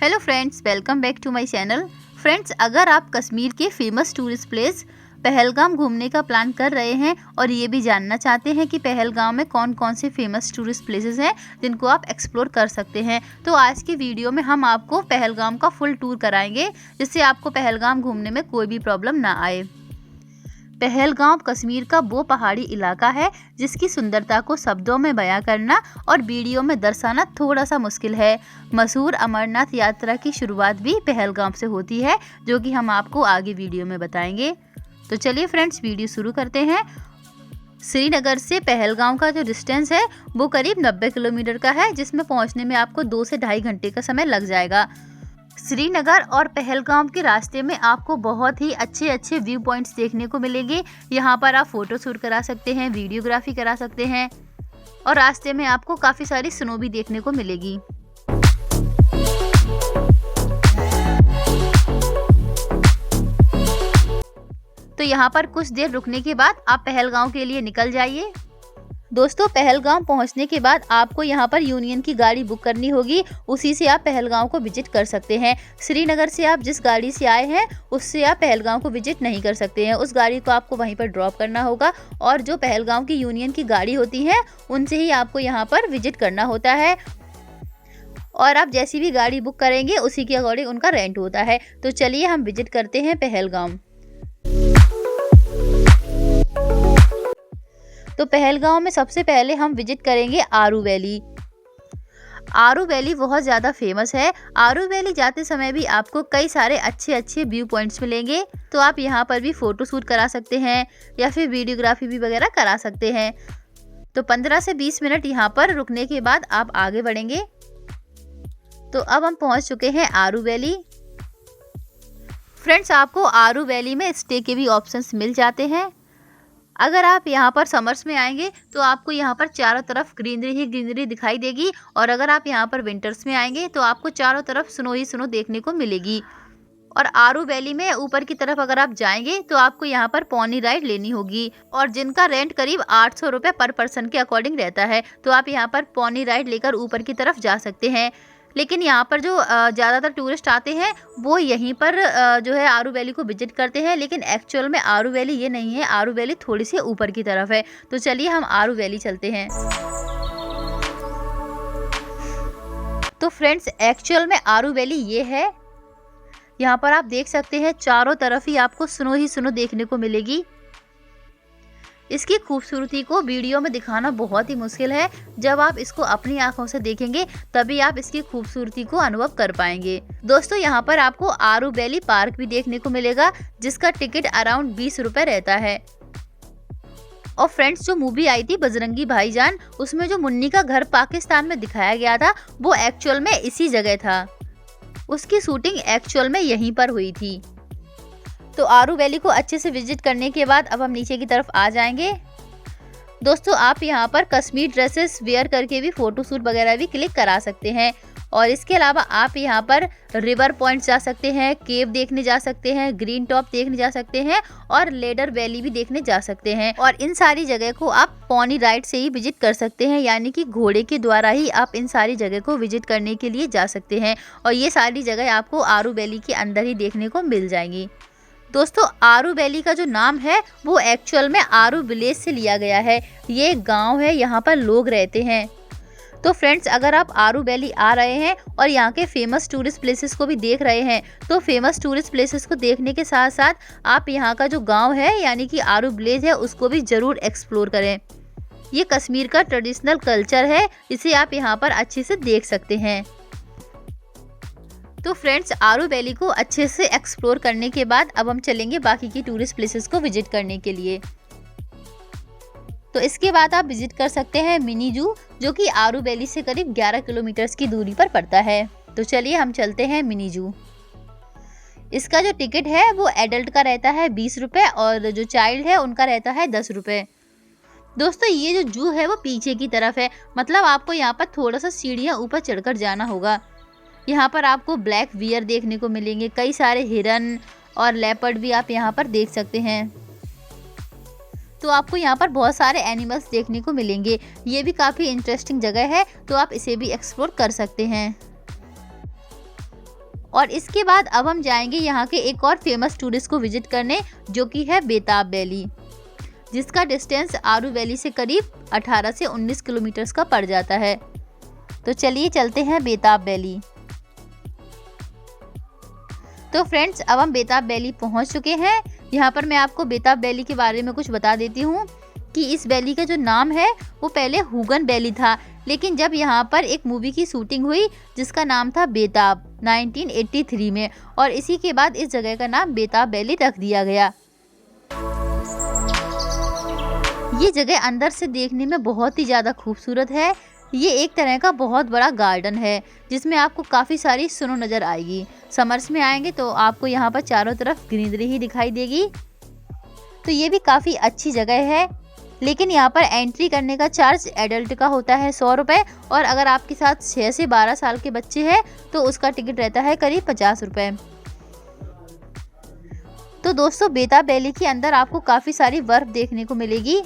Hello friends, welcome back to my channel. Friends, अगर आप कश्मीर के फेमस टूरिस्ट प्लेस पहलगाम घूमने का प्लान कर रहे हैं और ये भी जानना चाहते हैं कि पहलगाम में कौन कौन से फेमस टूरिस्ट प्लेसेस हैं जिनको आप एक्सप्लोर कर सकते हैं, तो आज की वीडियो में हम आपको पहलगाम का फुल टूर कराएंगे जिससे आपको पहलगाम घूमने में कोई भी प्रॉब्लम ना आए। पहलगाम कश्मीर का वो पहाड़ी इलाका है जिसकी सुंदरता को शब्दों में बयां करना और वीडियो में दर्शाना थोड़ा सा मुश्किल है। मशहूर अमरनाथ यात्रा की शुरुआत भी पहलगाम से होती है, जो कि हम आपको आगे वीडियो में बताएंगे। तो चलिए फ्रेंड्स, वीडियो शुरू करते हैं। श्रीनगर से पहलगाम का जो डिस्टेंस है वो करीब 90 किलोमीटर का है, जिसमें पहुंचने में आपको 2 से ढाई घंटे का समय लग जाएगा। श्रीनगर और पहलगाम के रास्ते में आपको बहुत ही अच्छे व्यू पॉइंट्स देखने को मिलेंगे। यहाँ पर आप फोटो शूट करा सकते हैं, वीडियोग्राफी करा सकते हैं और रास्ते में आपको काफ़ी सारी स्नो भी देखने को मिलेगी। तो यहाँ पर कुछ देर रुकने के बाद आप पहलगाम के लिए निकल जाइए। दोस्तों, पहलगाम पहुंचने के बाद आपको यहाँ पर यूनियन की गाड़ी बुक करनी होगी, उसी से आप पहलगाम को विजिट कर सकते हैं। श्रीनगर से आप जिस गाड़ी से आए हैं उससे आप पहलगाम को विजिट नहीं कर सकते हैं, उस गाड़ी को आपको वहीं पर ड्रॉप करना होगा और जो पहलगाम की यूनियन की गाड़ी होती है उनसे ही आपको यहाँ पर विजिट करना होता है और आप जैसी भी गाड़ी बुक करेंगे उसी के अकॉर्डिंग उनका रेंट होता है। तो चलिए हम विजिट करते हैं पहलगाम। तो पहलगाम में सबसे पहले हम विजिट करेंगे आरू वैली। आरू वैली बहुत ज़्यादा फेमस है। आरू वैली जाते समय भी आपको कई सारे अच्छे व्यू पॉइंट्स मिलेंगे, तो आप यहाँ पर भी फ़ोटो शूट करा सकते हैं या फिर वीडियोग्राफी भी वगैरह करा सकते हैं। तो 15 से 20 मिनट यहाँ पर रुकने के बाद आप आगे बढ़ेंगे। तो अब हम पहुँच चुके हैं आरू वैली। फ्रेंड्स, आपको आरू वैली में स्टे के भी ऑप्शंस मिल जाते हैं। अगर आप यहाँ पर समर्स में आएंगे तो आपको यहाँ पर चारों तरफ ग्रीनरी ही ग्रीनरी दिखाई देगी और अगर आप यहाँ पर विंटर्स में आएंगे तो आपको चारों तरफ स्नो ही स्नो देखने को मिलेगी। और आरू वैली में ऊपर की तरफ अगर आप जाएंगे तो आपको यहाँ पर पॉनी राइड लेनी होगी और जिनका रेंट करीब 800 रुपये पर पर्सन के अकॉर्डिंग रहता है, तो आप यहाँ पर पॉनी राइड लेकर ऊपर की तरफ जा सकते हैं। लेकिन यहाँ पर जो ज़्यादातर टूरिस्ट आते हैं वो यहीं पर जो है आरू वैली को विजिट करते हैं, लेकिन एक्चुअल में आरू वैली ये नहीं है। आरू वैली थोड़ी सी ऊपर की तरफ है। तो चलिए हम आरू वैली चलते हैं। तो फ्रेंड्स, एक्चुअल में आरू वैली ये है। यहाँ पर आप देख सकते हैं चारों तरफ ही आपको स्नो ही स्नो देखने को मिलेगी। इसकी खूबसूरती को वीडियो में दिखाना बहुत ही मुश्किल है। जब आप इसको अपनी आंखों से देखेंगे तभी आप इसकी खूबसूरती को अनुभव कर पाएंगे। दोस्तों, यहाँ पर आपको आरू वैली पार्क भी देखने को मिलेगा जिसका टिकट अराउंड 20 रुपये रहता है। और फ्रेंड्स, जो मूवी आई थी बजरंगी भाईजान, उसमें जो मुन्नी का घर पाकिस्तान में दिखाया गया था वो एक्चुअल में इसी जगह था। उसकी शूटिंग एक्चुअल में यहीं पर हुई थी। तो आरू वैली को अच्छे से विजिट करने के बाद अब हम नीचे की तरफ आ जाएंगे। दोस्तों, आप यहाँ पर कश्मीर ड्रेसेस वेयर करके भी फोटो शूट वगैरह भी क्लिक करा सकते हैं और इसके अलावा आप यहाँ पर रिवर पॉइंट जा सकते हैं, केव देखने जा सकते हैं, ग्रीन टॉप देखने जा सकते हैं और लेडर वैली भी देखने जा सकते हैं। और इन सारी जगह को आप पॉनी राइड से ही विजिट कर सकते हैं, यानी कि घोड़े के द्वारा ही आप इन सारी जगह को विजिट करने के लिए जा सकते हैं और ये सारी जगह आपको आरू वैली के अंदर ही देखने को मिल जाएंगी। दोस्तों, आरू वैली का जो नाम है वो एक्चुअल में आरू विलेज से लिया गया है। ये एक गांव है, यहाँ पर लोग रहते हैं। तो फ्रेंड्स, अगर आप आरू वैली आ रहे हैं और यहाँ के फेमस टूरिस्ट प्लेसेस को भी देख रहे हैं तो फेमस टूरिस्ट प्लेसेस को देखने के साथ साथ आप यहाँ का जो गांव है यानी कि आरू विलेज है उसको भी ज़रूर एक्सप्लोर करें। ये कश्मीर का ट्रेडिशनल कल्चर है, इसे आप यहाँ पर अच्छे से देख सकते हैं। तो फ्रेंड्स, आरू वैली को अच्छे से एक्सप्लोर करने के बाद अब हम चलेंगे बाकी की टूरिस्ट प्लेसेस को विजिट करने के लिए। तो इसके बाद आप विजिट कर सकते हैं मिनी जू, जो कि आरू वैली से करीब 11 किलोमीटर की दूरी पर पड़ता है। तो चलिए हम चलते हैं मिनी जू। इसका जो टिकट है वो एडल्ट का रहता है 20 रुपये और जो चाइल्ड है उनका रहता है 10 रुपये। दोस्तों, ये जो जू है वो पीछे की तरफ है, मतलब आपको यहाँ पर थोड़ा सा सीढ़ियाँ ऊपर चढ़कर जाना होगा। यहाँ पर आपको ब्लैक बियर देखने को मिलेंगे, कई सारे हिरन और लेपर्ड भी आप यहाँ पर देख सकते हैं। तो आपको यहाँ पर बहुत सारे एनिमल्स देखने को मिलेंगे। ये भी काफ़ी इंटरेस्टिंग जगह है, तो आप इसे भी एक्सप्लोर कर सकते हैं। और इसके बाद अब हम जाएंगे यहाँ के एक और फेमस टूरिस्ट को विजिट करने, जो कि है बेताब वैली, जिसका डिस्टेंस आरू वैली से करीब 18 से 19 किलोमीटर का पड़ जाता है। तो चलिए चलते हैं बेताब वैली। तो फ्रेंड्स, अब हम बेताब वैली पहुंच चुके हैं। यहाँ पर मैं आपको बेताब वैली के बारे में कुछ बता देती हूँ कि इस वैली का जो नाम है वो पहले हुगन वैली था, लेकिन जब यहाँ पर एक मूवी की शूटिंग हुई जिसका नाम था बेताब 1983 में, और इसी के बाद इस जगह का नाम बेताब वैली रख दिया गया। ये जगह अंदर से देखने में बहुत ही ज़्यादा खूबसूरत है। ये एक तरह का बहुत बड़ा गार्डन है जिसमें आपको काफ़ी सारी स्नो नज़र आएगी। समर्स में आएंगे तो आपको यहाँ पर चारों तरफ ग्रीनरी ही दिखाई देगी। तो ये भी काफ़ी अच्छी जगह है, लेकिन यहाँ पर एंट्री करने का चार्ज एडल्ट का होता है 100 रुपये, और अगर आपके साथ 6 से 12 साल के बच्चे हैं तो उसका टिकट रहता है करीब 50 रुपये। तो दोस्तों, बेताब वैली के अंदर आपको काफ़ी सारी बर्फ़ देखने को मिलेगी।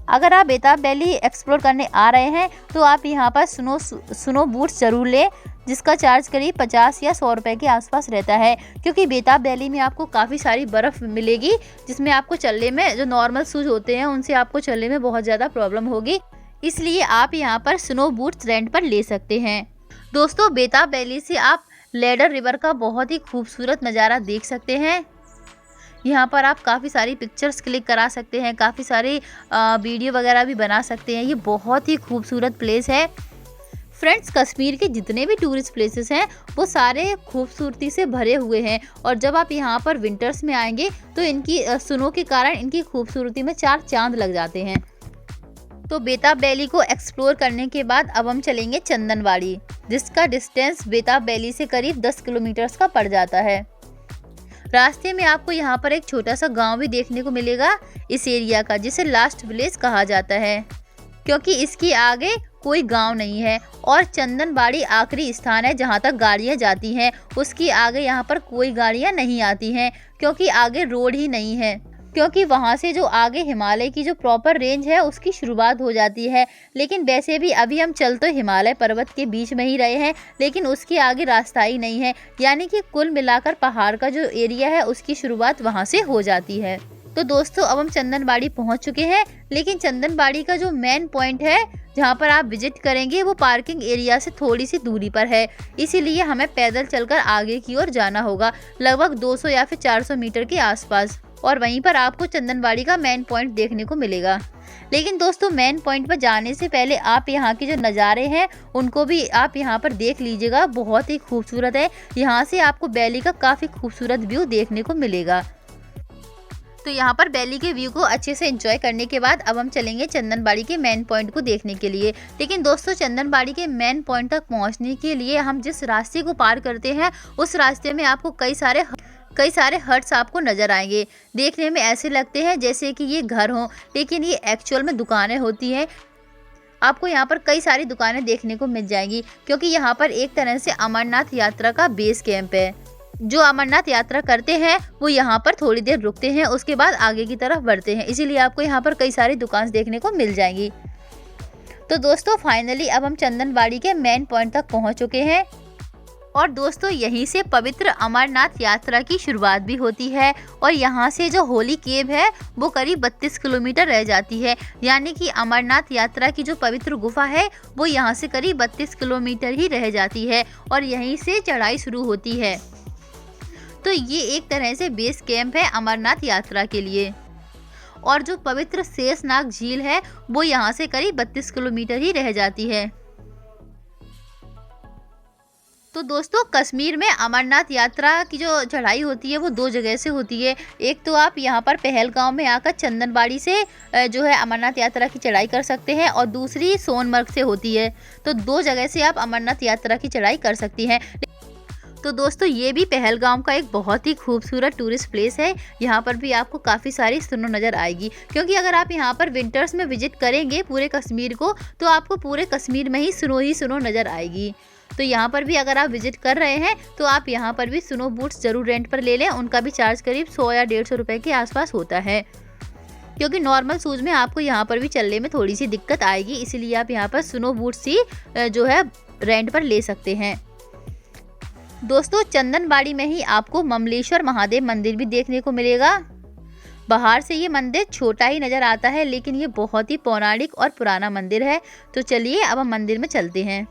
अगर आप बेताब वैली एक्सप्लोर करने आ रहे हैं तो आप यहाँ पर स्नो बूट्स ज़रूर लें, जिसका चार्ज करीब 50 या 100 रुपये के आसपास रहता है, क्योंकि बेताब वैली में आपको काफ़ी सारी बर्फ़ मिलेगी जिसमें आपको चलने में, जो नॉर्मल शूज़ होते हैं उनसे आपको चलने में बहुत ज़्यादा प्रॉब्लम होगी, इसलिए आप यहाँ पर स्नो बूट्स रेंट पर ले सकते हैं। दोस्तों, बेताब वैली से आप लैडर रिवर का बहुत ही खूबसूरत नज़ारा देख सकते हैं। यहाँ पर आप काफ़ी सारी पिक्चर्स क्लिक करा सकते हैं, काफ़ी सारी वीडियो वगैरह भी बना सकते हैं। ये बहुत ही खूबसूरत प्लेस है। फ्रेंड्स, कश्मीर के जितने भी टूरिस्ट प्लेसेस हैं वो सारे खूबसूरती से भरे हुए हैं, और जब आप यहाँ पर विंटर्स में आएंगे तो इनकी स्नो के कारण इनकी खूबसूरती में 4 चांद लग जाते हैं। तो बेताब वैली को एक्सप्लोर करने के बाद अब हम चलेंगे चंदनबाड़ी, जिसका डिस्टेंस बेताब वैली से करीब 10 किलोमीटर का पड़ जाता है। रास्ते में आपको यहाँ पर एक छोटा सा गांव भी देखने को मिलेगा इस एरिया का, जिसे लास्ट विलेज कहा जाता है, क्योंकि इसके आगे कोई गांव नहीं है, और चंदनबाड़ी आखिरी स्थान है जहां तक गाड़ियां जाती हैं। उसके आगे यहाँ पर कोई गाड़ियां नहीं आती हैं, क्योंकि आगे रोड ही नहीं है, क्योंकि वहां से जो आगे हिमालय की जो प्रॉपर रेंज है उसकी शुरुआत हो जाती है। लेकिन वैसे भी अभी हम चल तो हिमालय पर्वत के बीच में ही रहे हैं, लेकिन उसके आगे रास्ता ही नहीं है, यानी कि कुल मिलाकर पहाड़ का जो एरिया है उसकी शुरुआत वहां से हो जाती है। तो दोस्तों, अब हम चंदनबाड़ी पहुंच चुके हैं, लेकिन चंदनबाड़ी का जो मेन पॉइंट है जहां पर आप विजिट करेंगे वो पार्किंग एरिया से थोड़ी सी दूरी पर है, इसीलिए हमें पैदल चलकर आगे की ओर जाना होगा, लगभग 200 या फिर 400 मीटर के आसपास, और वहीं पर आपको चंदनबाड़ी का मेन पॉइंट देखने को मिलेगा। लेकिन दोस्तों, मेन पॉइंट पर जाने से पहले आप यहाँ के जो नज़ारे हैं उनको भी आप यहाँ पर देख लीजिएगा, बहुत ही खूबसूरत है। यहाँ से आपको वैली का काफ़ी खूबसूरत व्यू देखने को मिलेगा। तो यहाँ पर वैली के व्यू को अच्छे से एंजॉय करने के बाद अब हम चलेंगे चंदनबाड़ी के मेन पॉइंट को देखने के लिए। लेकिन दोस्तों, चंदनबाड़ी के मेन पॉइंट तक पहुँचने के लिए हम जिस रास्ते को पार करते हैं उस रास्ते में आपको कई सारे हट्स आपको नज़र आएंगे। देखने में ऐसे लगते हैं जैसे कि ये घर हों, लेकिन ये एक्चुअल में दुकानें होती हैं। आपको यहाँ पर कई सारी दुकानें देखने को मिल जाएंगी, क्योंकि यहाँ पर एक तरह से अमरनाथ यात्रा का बेस कैंप है। जो अमरनाथ यात्रा करते हैं वो यहाँ पर थोड़ी देर रुकते हैं, उसके बाद आगे की तरफ बढ़ते हैं, इसीलिए आपको यहाँ पर कई सारी दुकान देखने को मिल जाएंगी। तो दोस्तों, फाइनली अब हम चंदनबाड़ी के मेन पॉइंट तक पहुँच चुके हैं, और दोस्तों यहीं से पवित्र अमरनाथ यात्रा की शुरुआत भी होती है, और यहाँ से जो होली केव है वो करीब 32 किलोमीटर रह जाती है, यानी कि अमरनाथ यात्रा की जो पवित्र गुफा है वो यहाँ से करीब 32 किलोमीटर ही रह जाती है, और यहीं से चढ़ाई शुरू होती है। तो ये एक तरह से बेस कैंप है अमरनाथ यात्रा के लिए, और जो पवित्र शेषनाग झील है वो यहाँ से करीब 32 किलोमीटर ही रह जाती है। तो दोस्तों, कश्मीर में अमरनाथ यात्रा की जो चढ़ाई होती है वो 2 जगह से होती है। एक तो आप यहाँ पर पहलगांव में आकर चंदनबाड़ी से जो है अमरनाथ यात्रा की चढ़ाई कर सकते हैं, और दूसरी सोनमर्ग से होती है। तो 2 जगह से आप अमरनाथ यात्रा की चढ़ाई कर सकती हैं। तो दोस्तों, ये भी पहलगाम का एक बहुत ही खूबसूरत टूरिस्ट प्लेस है। यहाँ पर भी आपको काफ़ी सारी स्नो नज़र आएगी, क्योंकि अगर आप यहाँ पर विंटर्स में विजिट करेंगे पूरे कश्मीर को तो आपको पूरे कश्मीर में ही स्नो नज़र आएगी। तो यहाँ पर भी अगर आप विजिट कर रहे हैं तो आप यहाँ पर भी स्नो बूट्स ज़रूर रेंट पर ले लें। उनका भी चार्ज करीब 100 या 150 रुपये के आसपास होता है, क्योंकि नॉर्मल शूज़ में आपको यहाँ पर भी चलने में थोड़ी सी दिक्कत आएगी, इसीलिए आप यहाँ पर स्नो बूट्स ही जो है रेंट पर ले सकते हैं। दोस्तों चंदनबाड़ी में ही आपको ममलेश्वर महादेव मंदिर भी देखने को मिलेगा। बाहर से ये मंदिर छोटा ही नज़र आता है, लेकिन ये बहुत ही पौराणिक और पुराना मंदिर है। तो चलिए अब हम मंदिर में चलते हैं।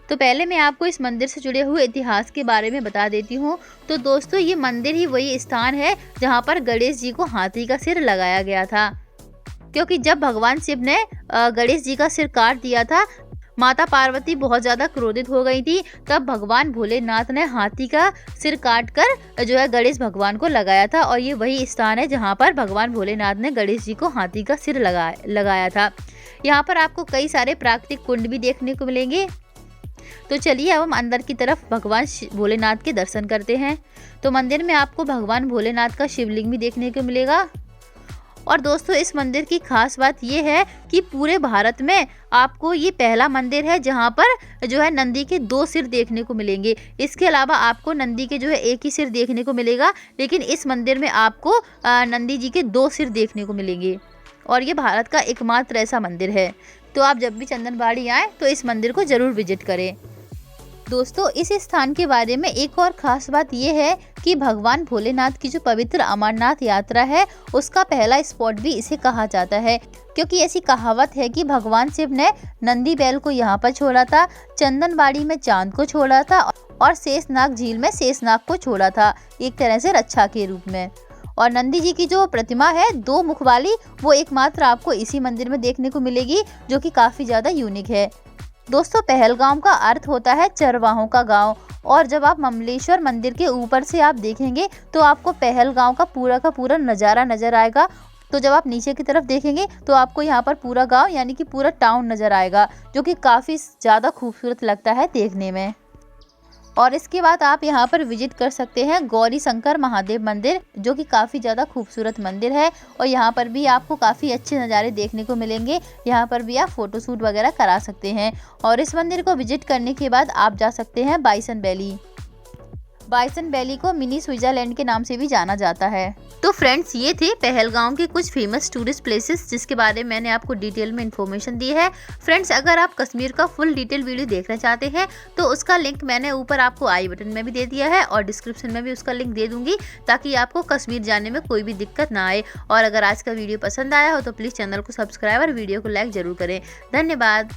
तो पहले मैं आपको इस मंदिर से जुड़े हुए इतिहास के बारे में बता देती हूँ। तो दोस्तों ये मंदिर ही वही स्थान है जहाँ पर गणेश जी को हाथी का सिर लगाया गया था, क्योंकि जब भगवान शिव ने गणेश जी का सिर काट दिया था, माता पार्वती बहुत ज़्यादा क्रोधित हो गई थी। तब भगवान भोलेनाथ ने हाथी का सिर काट कर जो है गणेश भगवान को लगाया था, और ये वही स्थान है जहाँ पर भगवान भोलेनाथ ने गणेश जी को हाथी का सिर लगाया था। यहाँ पर आपको कई सारे प्राकृतिक कुंड भी देखने को मिलेंगे। तो चलिए अब हम अंदर की तरफ भगवान भोलेनाथ के दर्शन करते हैं। तो मंदिर में आपको भगवान भोलेनाथ का शिवलिंग भी देखने को मिलेगा। और दोस्तों इस मंदिर की खास बात ये है कि पूरे भारत में आपको ये पहला मंदिर है जहाँ पर जो है नंदी के 2 सिर देखने को मिलेंगे। इसके अलावा आपको नंदी के जो है एक ही सिर देखने को मिलेगा, लेकिन इस मंदिर में आपको नंदी जी के 2 सिर देखने को मिलेंगे, और ये भारत का एकमात्र ऐसा मंदिर है। तो आप जब भी चंदनबाड़ी आएँ तो इस मंदिर को ज़रूर विजिट करें। दोस्तों इस स्थान के बारे में एक और ख़ास बात यह है कि भगवान भोलेनाथ की जो पवित्र अमरनाथ यात्रा है उसका पहला स्पॉट भी इसे कहा जाता है, क्योंकि ऐसी कहावत है कि भगवान शिव ने नंदी बैल को यहाँ पर छोड़ा था, चंदनबाड़ी में चांद को छोड़ा था, और शेषनाग झील में शेषनाग को छोड़ा था, एक तरह से रक्षा के रूप में। और नंदी जी की जो प्रतिमा है 2 मुख वाली, वो एकमात्र आपको इसी मंदिर में देखने को मिलेगी, जो कि काफ़ी ज़्यादा यूनिक है। दोस्तों पहलगाम का अर्थ होता है चरवाहों का गांव, और जब आप ममलेश्वर मंदिर के ऊपर से आप देखेंगे तो आपको पहलगाम का पूरा नज़ारा नज़र आएगा। तो जब आप नीचे की तरफ देखेंगे तो आपको यहाँ पर पूरा गांव यानी कि पूरा टाउन नज़र आएगा, जो कि काफ़ी ज़्यादा खूबसूरत लगता है देखने में। और इसके बाद आप यहाँ पर विजिट कर सकते हैं गौरी शंकर महादेव मंदिर, जो कि काफ़ी ज़्यादा खूबसूरत मंदिर है, और यहाँ पर भी आपको काफ़ी अच्छे नज़ारे देखने को मिलेंगे। यहाँ पर भी आप फ़ोटोशूट वगैरह करा सकते हैं। और इस मंदिर को विजिट करने के बाद आप जा सकते हैं बाइसन वैली। बाइसन वैली को मिनी स्विट्जरलैंड के नाम से भी जाना जाता है। तो फ्रेंड्स ये थे पहलगाम के कुछ फेमस टूरिस्ट प्लेसेस जिसके बारे में मैंने आपको डिटेल में इन्फॉर्मेशन दी है। फ्रेंड्स अगर आप कश्मीर का फुल डिटेल वीडियो देखना चाहते हैं तो उसका लिंक मैंने ऊपर आपको आई बटन में भी दे दिया है, और डिस्क्रिप्शन में भी उसका लिंक दे दूंगी, ताकि आपको कश्मीर जाने में कोई भी दिक्कत ना आए। और अगर आज का वीडियो पसंद आया हो तो प्लीज़ चैनल को सब्सक्राइब और वीडियो को लाइक ज़रूर करें। धन्यवाद।